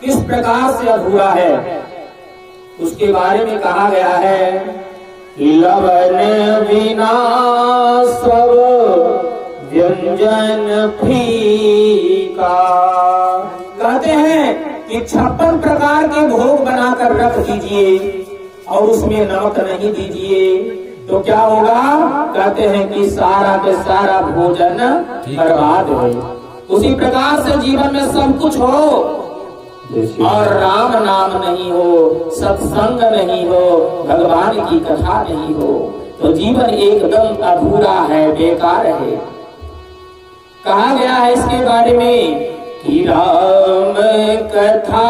किस प्रकार से अधूरा है उसके बारे में कहा गया है कि लवण बिना सब व्यंजन फीका। कहते हैं कि 56 प्रकार के भोग बनाकर रख दीजिए और उसमें नमक नहीं दीजिए तो क्या होगा? कहते हैं कि सारा के सारा भोजन बर्बाद हो। उसी प्रकार से जीवन में सब कुछ हो और राम नाम नहीं हो, सत्संग नहीं हो, भगवान की कथा नहीं हो तो जीवन एकदम अधूरा है, बेकार है। कहा गया है इसके बारे में कि राम कथा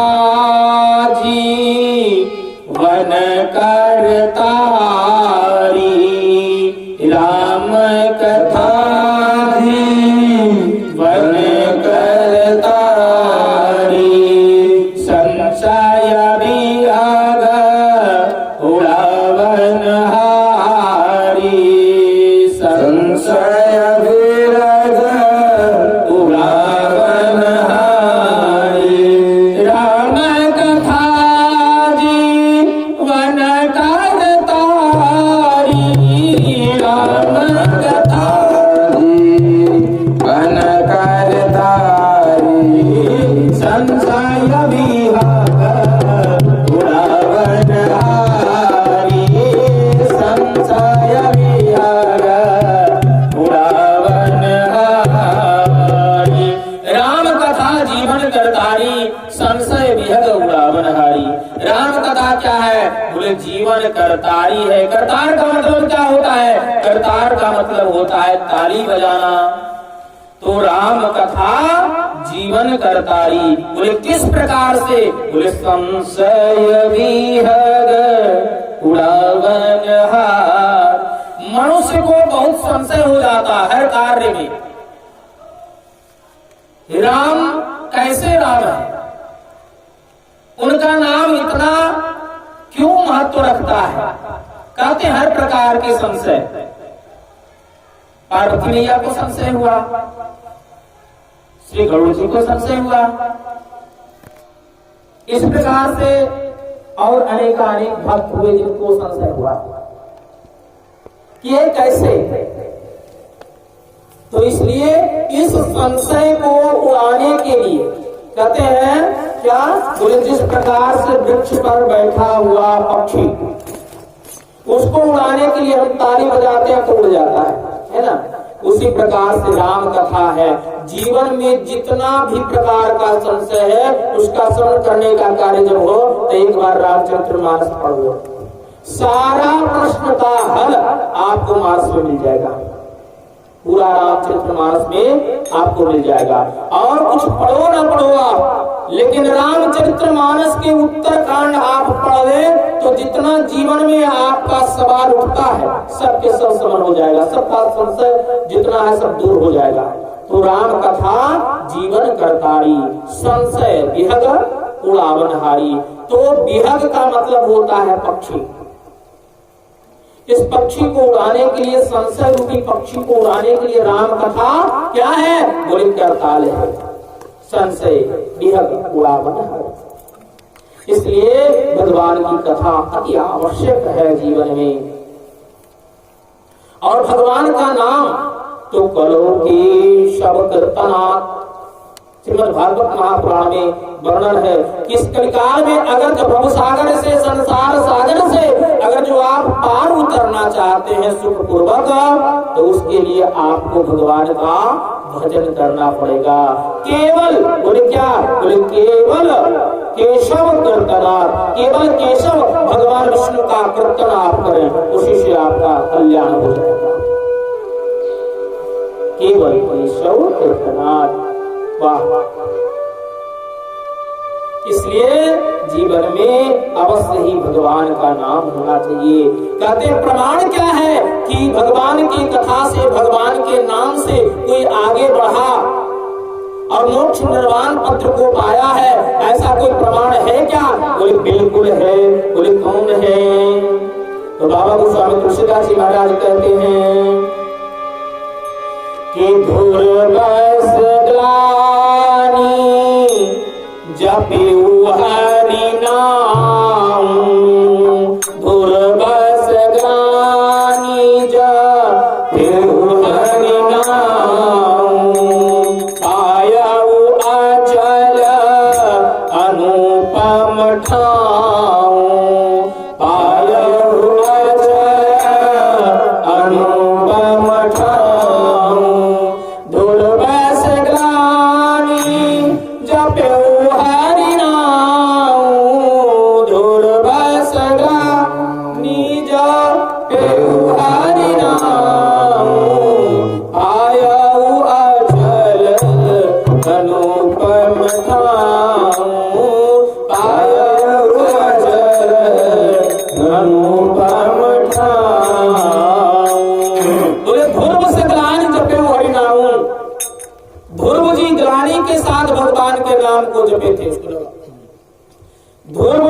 जीवन करतारी, राम कथा जीवन करतारी, संशय विराग उड़ावन हारी, संशय विराग उड़ावन हारी, राम कथा जीवन करतारी, राम कथा जीवन करतारी, संशय विराग उड़ावन हारी, संशय विराग उड़ावन हारी, राम कथा जीवन करतारी, संशय विहग उड़ावन हारी। राम कथा क्या है? बोले जीवन करतारी है। करतार का मतलब क्या होता है? करतार का मतलब होता है ताली बजाना। तो राम कथा जीवन करतारी बोले किस प्रकार से? बोले संशय विहग उड़ावन हार। मनुष्य को बहुत संशय हो जाता हर कार्य में। राम कैसे राम है? उनका नाम इतना क्यों महत्व रखता है? कहते हर प्रकार के संशय। पार्वती मैया को संशय हुआ, श्री गरुड़ जी को संशय हुआ, इस प्रकार से और अनेकानेक भक्त हुए जिनको संशय हुआ कि ये कैसे। तो इसलिए इस संशय को उड़ाने के लिए कहते हैं क्या? बोले जिस प्रकार से वृक्ष पर बैठा हुआ पक्षी, उसको उड़ाने के लिए हम ताली बजाते हैं तो उड़ जाता है ना? उसी प्रकार से राम कथा है। जीवन में जितना भी प्रकार का संशय है उसका श्रवण करने का कार्य जब हो तो एक बार रामचरितमानस पढ़ो, सारा प्रश्न का हल आपको मानस में मिल जाएगा। पूरा रामचरितमानस में आपको मिल जाएगा। और कुछ पढ़ो ना पढ़ो आप, लेकिन रामचरितमानस के उत्तरकांड आप पढ़ लें तो जितना जीवन में आपका सवाल उठता है सब के सब समझ हो जाएगा, सबका संशय जितना है सब दूर हो जाएगा। तो राम कथा जीवन करतारी, संशय विहग उड़ावन हारी। तो विहग का मतलब होता है पक्षी। इस पक्षी को उड़ाने के लिए, संशय रूपी पक्षी को उड़ाने के लिए राम कथा क्या है? बोले करताल है, संशय विहग उड़ावन हारी। इसलिए भगवान की कथा अति आवश्यक है जीवन में। और भगवान का नाम तो करो की शब कीर्तनात्। श्रीमद् भागवत महापुराण में वर्णन है कि इस कलिकाल में अगर जो भव सागर से, संसार सागर से अगर जो आप पार उतरना चाहते हैं सुख पूर्वक, तो उसके लिए आपको भगवान का भजन करना पड़ेगा। केवल बोले क्या? बोले केवल केशव कीर्तनात्, केवल केशव भगवान विष्णु का कीर्तन आप करें, उसी से आपका कल्याण हो जाएगा। केवल केशव कीर्तनात्। वाह! इसलिए जीवन में अवश्य ही भगवान का नाम होना चाहिए। कहते प्रमाण क्या है कि भगवान की कथा से, भगवान के नाम से कोई आगे बढ़ा और मोक्ष निर्वाण पत्र को पाया है, ऐसा कोई प्रमाण है क्या? बोले बिल्कुल है। बोले कौन है? तो बाबा गोस्वामी तुलसीदास जी महाराज कहते हैं कि धुर बस ग्लानि जपेऊ हरि नाम दुर्बस ग्लानि जपेऊ हरि नाम पायऊ अचल अनुपम ठाम पायऊ अचल अनुपम ठाम दुर्बस ग्लानि जपेऊ हरि नाम दुर्बस ग्लानि जपेऊ हरि नाम पायऊ अचल अनुपम ठाम पायऊ अचल अनुपम ठाम। बोले ध्रुव से ग्लानि जपेऊ हरि नाम। ध्रुव जी ग्लानि के साथ भगवान के नाम को जपे थे। ध्रुव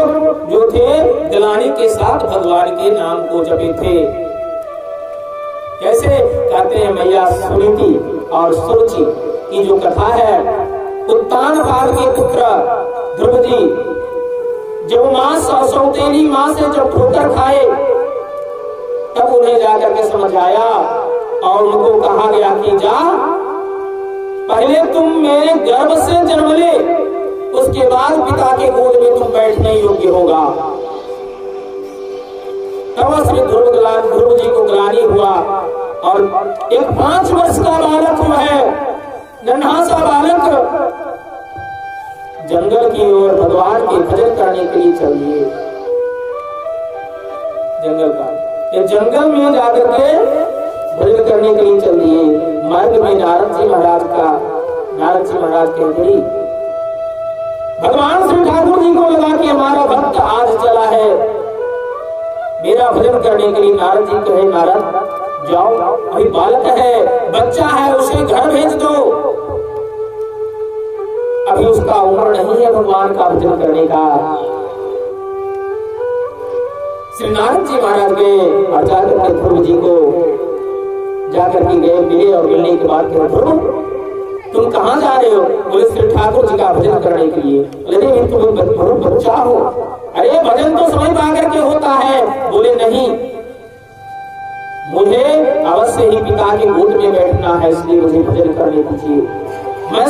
जो थे ग्लानि के साथ भगवान के नाम को जपे थे। कैसे कहते हैं मैया सुनीति और सुरुचि की जो कथा है, उत्तानपाद के पुत्र ध्रुव जी जब मां सौतेली मां से जब ठोकर खाए तब उन्हें जाकर के समझ आया और उनको कहा गया कि जा पहले तुम मेरे गर्भ से जन्म ले, उसके बाद पिता के गोद में तुम बैठने योग्य होगा। तब श्री ध्रुव जी को ग्लानि हुआ और एक 5 वर्ष का बालक है, नन्हा सा बालक जंगल की ओर भगवान के भजन करने के लिए चल दिए। जंगल में जाकर के भजन करने के लिए चल दिए। मार्ग में नारद जी महाराज कहते भगवान श्री ठाकुर जी को लगा कि हमारा भक्त आज चला है मेरा भजन करने के लिए। नारद जी कहे नारद जाओ, अभी बालक है, बच्चा है, उसे घर भेज दो, अभी उसका उम्र नहीं है भगवान का भजन करने का। श्री नारद जी महाराज गए और जाकर के ध्रुव जी को जाकर के गए, मिले और मिलने के बाद ध्रुव तुम कहाँ जा रहे हो? बोले श्री ठाकुर जी का भजन करने के लिए। बोले तुम बच्चा हो, अरे भजन तो समय पा करके होता है। बोले नहीं, मुझे अवश्य ही पिता के गोद में बैठना है, इसलिए मुझे भजन करने दीजिए। मैं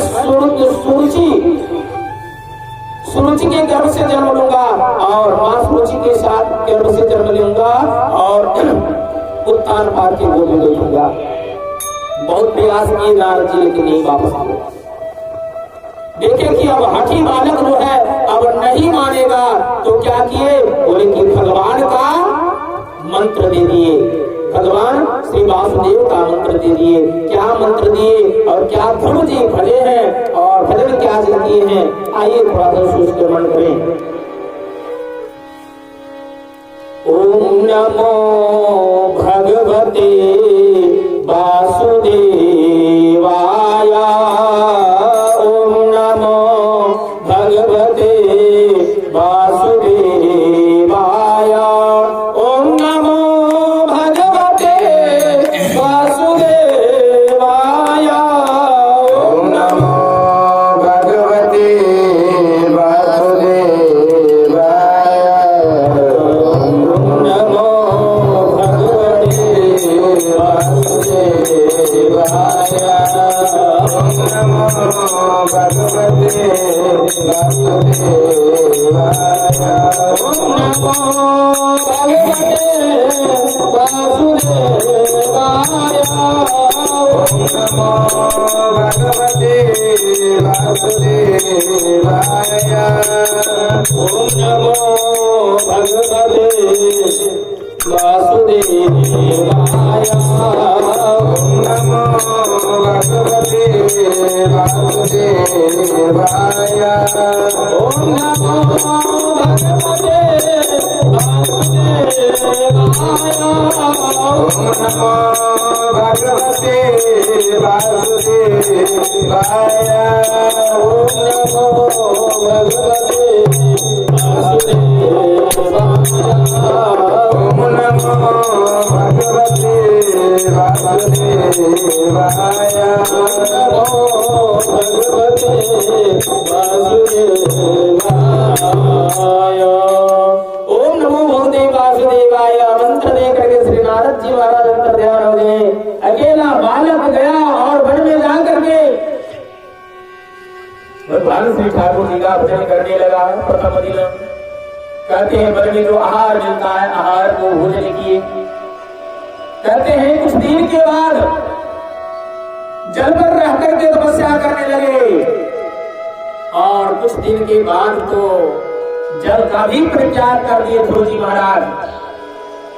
सुरुचि के गर्भ से जन्म लूंगा और मां सुरुचि के साथ गर्भ से जन्म लूंगा और उत्तानपाद के गोद में बैठूंगा। बहुत प्रयास किए नारद जी, लेकिन नहीं वापस आए। देखे कि अब हठी बालक जो है अब नहीं मानेगा, तो क्या किए? बोले कि भगवान का मंत्र दे दिए, भगवान श्री वासुदेव का मंत्र दे दिए। क्या मंत्र दिए और क्या ध्रुव जी भले हैं और भजन क्या दिए हैं, आइए थोड़ा सा सोच कर मन करें। ओम नमो भगवते वासुदेवाय, ओम नमो भगवते वासुदेवाय, ओम नमो भगवते वासुदेवाय, ओम नमो भगवते वासुदेवाय, ओम नमो भगवते वासुदेवाय नमो भगवते वासुदेवाय। ओम नमो भगवते वासुदेवाय मंत्र दे करके श्री नारद जी महाराज अंतर ध्यान हो गए। अकेला बालक गया और वन में जा करके भगवान श्री ठाकुर जी का भजन करने लगा। प्रथम दिन कहते हैं वन में जो आहार मिलता है आहार को भोजन किए। कहते हैं कुछ दिन के बाद जल पर रह करके तपस्या करने लगे और कुछ दिन के बाद तो जल का भी परित्याग कर दिए ध्रुव जी महाराज।